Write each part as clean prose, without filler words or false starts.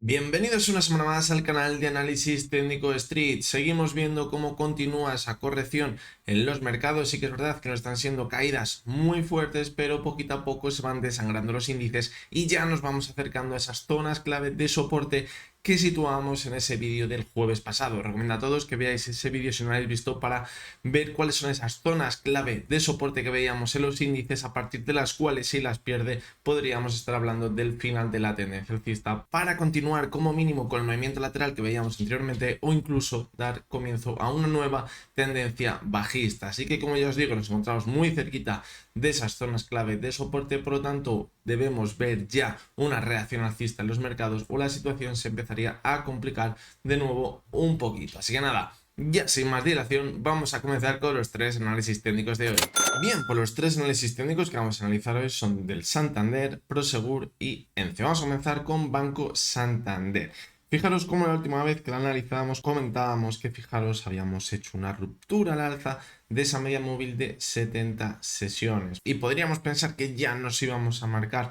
Bienvenidos una semana más al canal de análisis técnico Street. Seguimos viendo cómo continúa esa corrección en los mercados. Sí que es verdad que no están siendo caídas muy fuertes, pero poquito a poco se van desangrando los índices y ya nos vamos acercando a esas zonas clave de soporte que situamos en ese vídeo del jueves pasado. Recomiendo a todos que veáis ese vídeo si no lo habéis visto para ver cuáles son esas zonas clave de soporte que veíamos en los índices, a partir de las cuales, si las pierde, podríamos estar hablando del final de la tendencia alcista para continuar como mínimo con el movimiento lateral que veíamos anteriormente, o incluso dar comienzo a una nueva tendencia bajista. Así que, como ya os digo, nos encontramos muy cerquita de esas zonas clave de soporte, por lo tanto debemos ver ya una reacción alcista en los mercados o la situación se empezaría a complicar de nuevo un poquito. Así que nada, ya sin más dilación, vamos a comenzar con los tres análisis técnicos de hoy. Bien, pues los tres análisis técnicos que vamos a analizar hoy son del Santander, Prosegur y Ence. Vamos a comenzar con Banco Santander. Fijaros cómo la última vez que la analizábamos comentábamos que, fijaros, habíamos hecho una ruptura al alza de esa media móvil de 70 sesiones. Y podríamos pensar que ya nos íbamos a marcar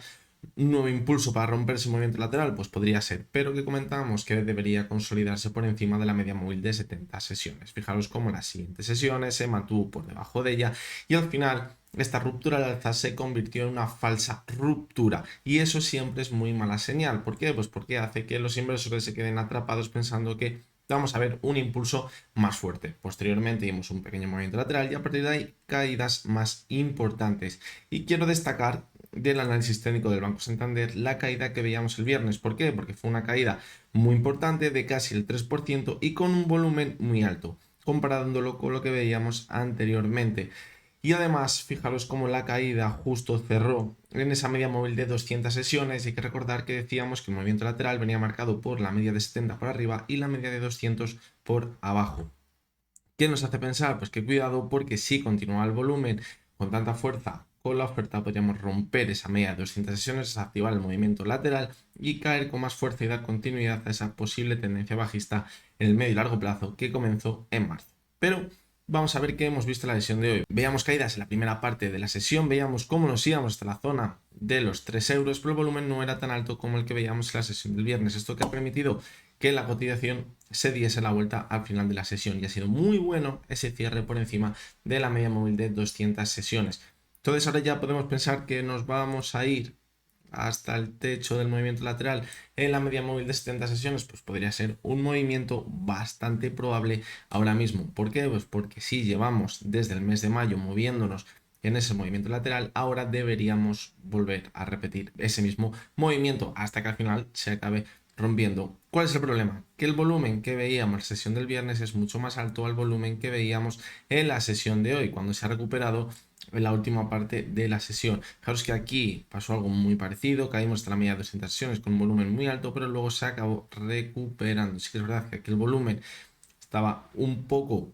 un nuevo impulso para romper ese movimiento lateral, pues podría ser, pero que comentábamos que debería consolidarse por encima de la media móvil de 70 sesiones. Fijaros cómo las siguientes sesiones se mantuvo por debajo de ella y al final esta ruptura al alza se convirtió en una falsa ruptura, y eso siempre es muy mala señal. ¿Por qué? Pues porque hace que los inversores se queden atrapados pensando que vamos a ver un impulso más fuerte. Posteriormente vimos un pequeño movimiento lateral y a partir de ahí caídas más importantes. Y quiero destacar del análisis técnico del Banco Santander la caída que veíamos el viernes. ¿Por qué? Porque fue una caída muy importante de casi el 3% y con un volumen muy alto, comparándolo con lo que veíamos anteriormente. Y además, fijaros cómo la caída justo cerró en esa media móvil de 200 sesiones. Hay que recordar que decíamos que el movimiento lateral venía marcado por la media de 70 por arriba y la media de 200 por abajo. ¿Qué nos hace pensar? Pues que cuidado, porque si continúa el volumen con tanta fuerza con la oferta, podríamos romper esa media de 200 sesiones, activar el movimiento lateral y caer con más fuerza y dar continuidad a esa posible tendencia bajista en el medio y largo plazo que comenzó en marzo. Pero vamos a ver qué hemos visto en la sesión de hoy. Veíamos caídas en la primera parte de la sesión, veíamos cómo nos íbamos hasta la zona de los 3 euros, pero el volumen no era tan alto como el que veíamos en la sesión del viernes. Esto que ha permitido que la cotización se diese la vuelta al final de la sesión, y ha sido muy bueno ese cierre por encima de la media móvil de 200 sesiones. Entonces ahora ya podemos pensar que nos vamos a ir hasta el techo del movimiento lateral en la media móvil de 70 sesiones. Pues podría ser un movimiento bastante probable ahora mismo. ¿Por qué? Pues porque si llevamos desde el mes de mayo moviéndonos en ese movimiento lateral, ahora deberíamos volver a repetir ese mismo movimiento hasta que al final se acabe rompiendo. ¿Cuál es el problema? Que el volumen que veíamos en la sesión del viernes es mucho más alto al volumen que veíamos en la sesión de hoy, cuando se ha recuperado en la última parte de la sesión. Fijaros que aquí pasó algo muy parecido, caímos hasta la media de 200 sesiones con un volumen muy alto, pero luego se acabó recuperando. Sí que es verdad que aquí el volumen estaba un poco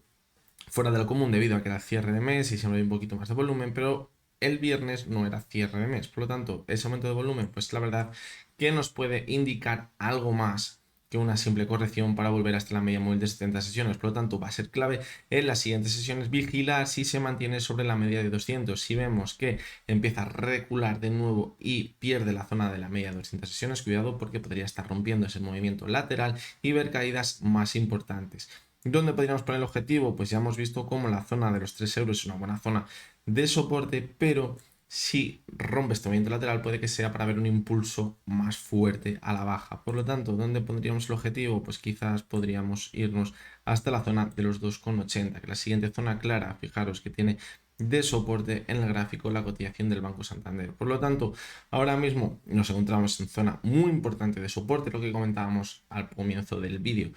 fuera de lo común debido a que era cierre de mes y siempre hay un poquito más de volumen, pero el viernes no era cierre de mes. Por lo tanto, ese aumento de volumen, pues la verdad que nos puede indicar algo más que una simple corrección para volver hasta la media móvil de 70 sesiones. Por lo tanto, va a ser clave en las siguientes sesiones vigilar si se mantiene sobre la media de 200. Si vemos que empieza a recular de nuevo y pierde la zona de la media de 200 sesiones, cuidado, porque podría estar rompiendo ese movimiento lateral y ver caídas más importantes. ¿Dónde podríamos poner el objetivo? Pues ya hemos visto cómo la zona de los 3 euros es una buena zona de soporte, pero si rompe este movimiento lateral puede que sea para ver un impulso más fuerte a la baja. Por lo tanto, ¿dónde pondríamos el objetivo? Pues quizás podríamos irnos hasta la zona de los 2,80, que la siguiente zona clara, fijaros que tiene de soporte en el gráfico la cotización del Banco Santander. Por lo tanto, ahora mismo nos encontramos en zona muy importante de soporte, lo que comentábamos al comienzo del vídeo,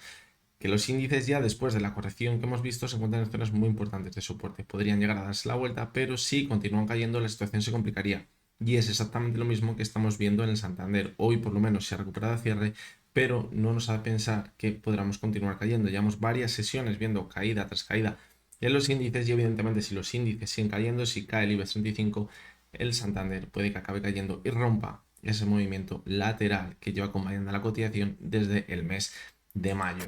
que los índices ya después de la corrección que hemos visto se encuentran en zonas muy importantes de soporte. Podrían llegar a darse la vuelta, pero si continúan cayendo la situación se complicaría. Y es exactamente lo mismo que estamos viendo en el Santander. Hoy por lo menos se ha recuperado a cierre, pero no nos hace pensar que podamos continuar cayendo. Llevamos varias sesiones viendo caída tras caída en los índices, y evidentemente si los índices siguen cayendo, si cae el IBEX 35, el Santander puede que acabe cayendo y rompa ese movimiento lateral que lleva acompañando la cotización desde el mes de mayo.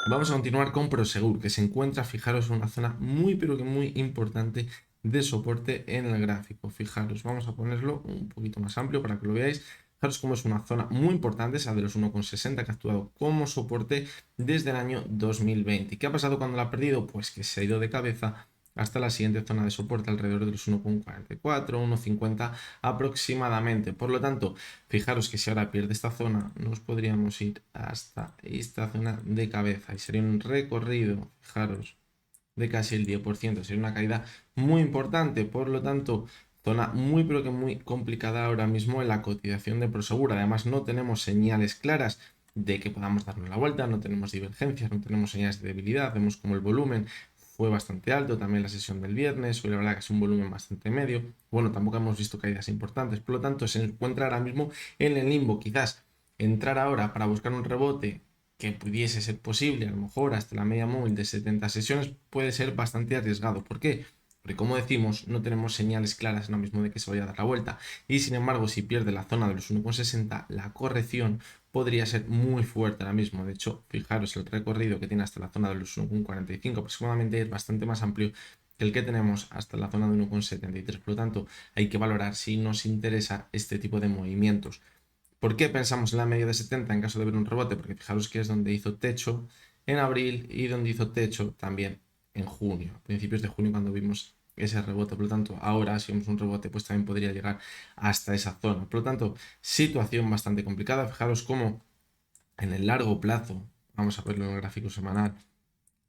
Vamos a continuar con Prosegur, que se encuentra, fijaros, en una zona muy pero que muy importante de soporte en el gráfico. Fijaros, vamos a ponerlo un poquito más amplio para que lo veáis. Fijaros cómo es una zona muy importante, esa de los 1,60 que ha actuado como soporte desde el año 2020. ¿Qué ha pasado cuando la ha perdido? Pues que se ha ido de cabeza hasta la siguiente zona de soporte alrededor de los 1,44, 1,50 aproximadamente. Por lo tanto, fijaros que si ahora pierde esta zona, nos podríamos ir hasta esta zona de cabeza y sería un recorrido, fijaros, de casi el 10%. Sería una caída muy importante. Por lo tanto, zona muy pero que muy complicada ahora mismo en la cotización de Prosegur. Además, no tenemos señales claras de que podamos darnos la vuelta, no tenemos divergencias, no tenemos señales de debilidad. Vemos como el volumen fue bastante alto, también la sesión del viernes, hoy la verdad que es un volumen bastante medio. Bueno, tampoco hemos visto caídas importantes, por lo tanto se encuentra ahora mismo en el limbo. Quizás entrar ahora para buscar un rebote que pudiese ser posible, a lo mejor hasta la media móvil de 70 sesiones, puede ser bastante arriesgado. ¿Por qué? Porque como decimos, no tenemos señales claras ahora mismo de que se vaya a dar la vuelta. Y sin embargo, si pierde la zona de los 1,60, la corrección podría ser muy fuerte ahora mismo. De hecho, fijaros, el recorrido que tiene hasta la zona de los 1,45 aproximadamente es bastante más amplio que el que tenemos hasta la zona de 1,73. Por lo tanto, hay que valorar si nos interesa este tipo de movimientos. ¿Por qué pensamos en la media de 70 en caso de ver un rebote? Porque fijaros que es donde hizo techo en abril y donde hizo techo también en junio, a principios de junio cuando vimos ese rebote. Por lo tanto, ahora si vemos un rebote, pues también podría llegar hasta esa zona. Por lo tanto, situación bastante complicada. Fijaros cómo en el largo plazo, vamos a verlo en el gráfico semanal,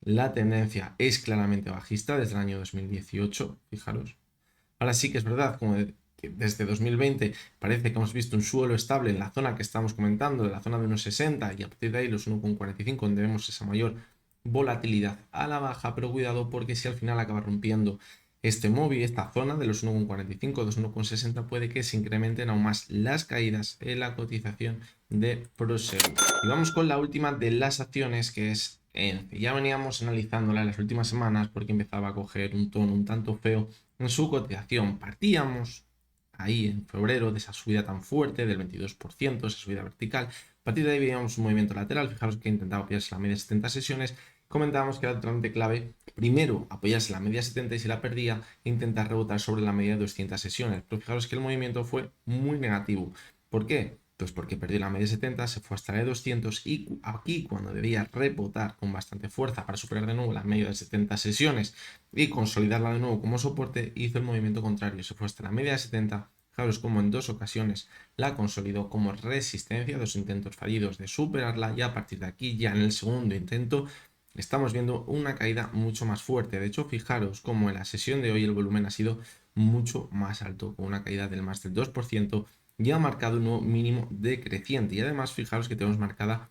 la tendencia es claramente bajista desde el año 2018, fijaros. Ahora sí que es verdad, como que desde 2020 parece que hemos visto un suelo estable en la zona que estamos comentando, de la zona de 1,60 y a partir de ahí los 1,45, donde vemos esa mayor volatilidad a la baja, pero cuidado porque si al final acaba rompiendo este móvil, esta zona de los 1,45, los 1,60, puede que se incrementen aún más las caídas en la cotización de Prosegur. Y vamos con la última de las acciones, que es ENCE. Ya veníamos analizándola en las últimas semanas porque empezaba a coger un tono un tanto feo en su cotización. Partíamos ahí en febrero de esa subida tan fuerte del 22%, esa subida vertical. A partir de ahí veíamos un movimiento lateral. Fijaros que intentaba apoyarse la media de 70 sesiones. Comentábamos que era totalmente clave primero apoyarse la media 70 y si la perdía intentar rebotar sobre la media de 200 sesiones. Pero fijaros que el movimiento fue muy negativo. ¿Por qué? Pues porque perdió la media 70, se fue hasta la de 200 y aquí cuando debía rebotar con bastante fuerza para superar de nuevo la media de 70 sesiones y consolidarla de nuevo como soporte, hizo el movimiento contrario, se fue hasta la media de 70. Fijaros como en dos ocasiones la consolidó como resistencia, dos intentos fallidos de superarla y a partir de aquí ya en el segundo intento estamos viendo una caída mucho más fuerte. De hecho, fijaros como en la sesión de hoy el volumen ha sido mucho más alto, con una caída del más del 2% y ha marcado un nuevo mínimo decreciente. Y además, fijaros que tenemos marcada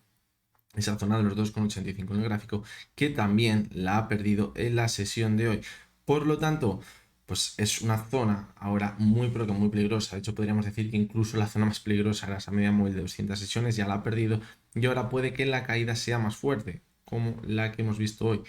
esa zona de los 2,85 en el gráfico, que también la ha perdido en la sesión de hoy. Por lo tanto, pues es una zona ahora muy pero que muy peligrosa. De hecho, podríamos decir que incluso la zona más peligrosa era esa media móvil de 200 sesiones, ya la ha perdido y ahora puede que la caída sea más fuerte, como la que hemos visto hoy.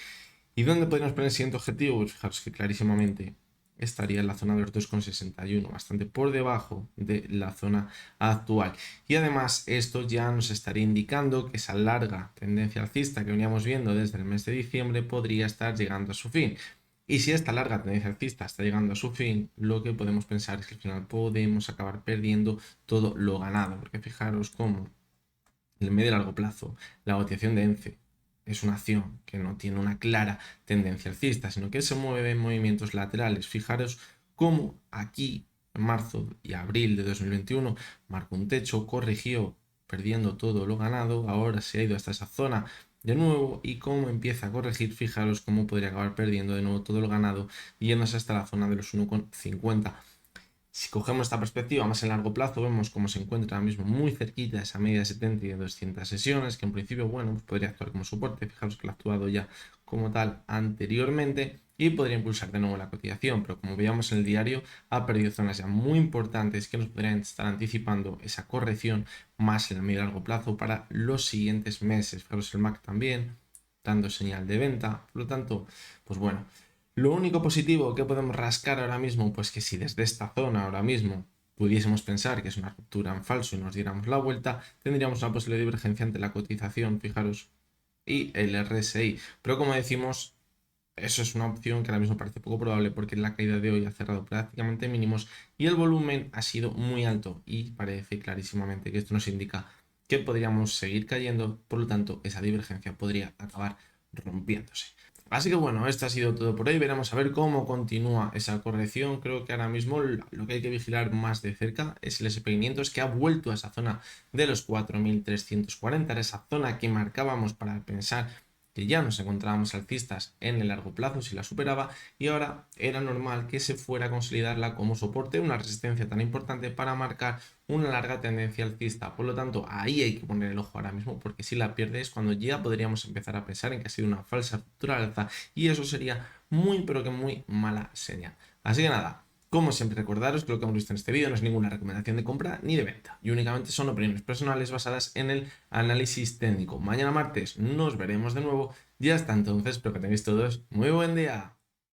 ¿Y dónde podríamos poner el siguiente objetivo? Pues fijaros que clarísimamente estaría en la zona de los 2,61, bastante por debajo de la zona actual. Y además esto ya nos estaría indicando que esa larga tendencia alcista que veníamos viendo desde el mes de diciembre podría estar llegando a su fin. Y si esta larga tendencia alcista está llegando a su fin, lo que podemos pensar es que al final podemos acabar perdiendo todo lo ganado. Porque fijaros cómo en el medio y largo plazo la cotización de ENCE es una acción que no tiene una clara tendencia alcista, sino que se mueve en movimientos laterales. Fijaros cómo aquí en marzo y abril de 2021 marcó un techo, corrigió perdiendo todo lo ganado, ahora se ha ido hasta esa zona de nuevo y cómo empieza a corregir. Fijaros cómo podría acabar perdiendo de nuevo todo lo ganado yéndose hasta la zona de los 1,50. Si cogemos esta perspectiva más en largo plazo, vemos cómo se encuentra ahora mismo muy cerquita esa media de 70 y de 200 sesiones, que en principio, bueno, pues podría actuar como soporte. Fijaros que lo ha actuado ya como tal anteriormente y podría impulsar de nuevo la cotización, pero como veíamos en el diario, ha perdido zonas ya muy importantes que nos podrían estar anticipando esa corrección más en el medio y largo plazo para los siguientes meses. Fijaros el MAC también dando señal de venta, por lo tanto, pues bueno. Lo único positivo que podemos rascar ahora mismo, pues que si desde esta zona ahora mismo pudiésemos pensar que es una ruptura en falso y nos diéramos la vuelta, tendríamos una posible divergencia entre la cotización, fijaros, y el RSI. Pero como decimos, Eso es una opción que ahora mismo parece poco probable porque la caída de hoy ha cerrado prácticamente mínimos y el volumen ha sido muy alto y parece clarísimamente que esto nos indica que podríamos seguir cayendo, por lo tanto esa divergencia podría acabar rompiéndose. Así que bueno, esto ha sido todo por hoy. Veremos a ver cómo continúa esa corrección. Creo que ahora mismo lo que hay que vigilar más de cerca es el SP500 que ha vuelto a esa zona de los 4.340, esa zona que marcábamos para pensar que ya nos encontrábamos alcistas en el largo plazo si la superaba y ahora era normal que se fuera a consolidarla como soporte, una resistencia tan importante para marcar una larga tendencia alcista. Por lo tanto, ahí hay que poner el ojo ahora mismo porque si la pierde es cuando ya podríamos empezar a pensar en que ha sido una falsa ruptura al alza y eso sería muy pero que muy mala señal. Así que nada. Como siempre, recordaros que lo que hemos visto en este vídeo no es ninguna recomendación de compra ni de venta y únicamente son opiniones personales basadas en el análisis técnico. Mañana martes nos veremos de nuevo y hasta entonces espero que tengáis todos muy buen día.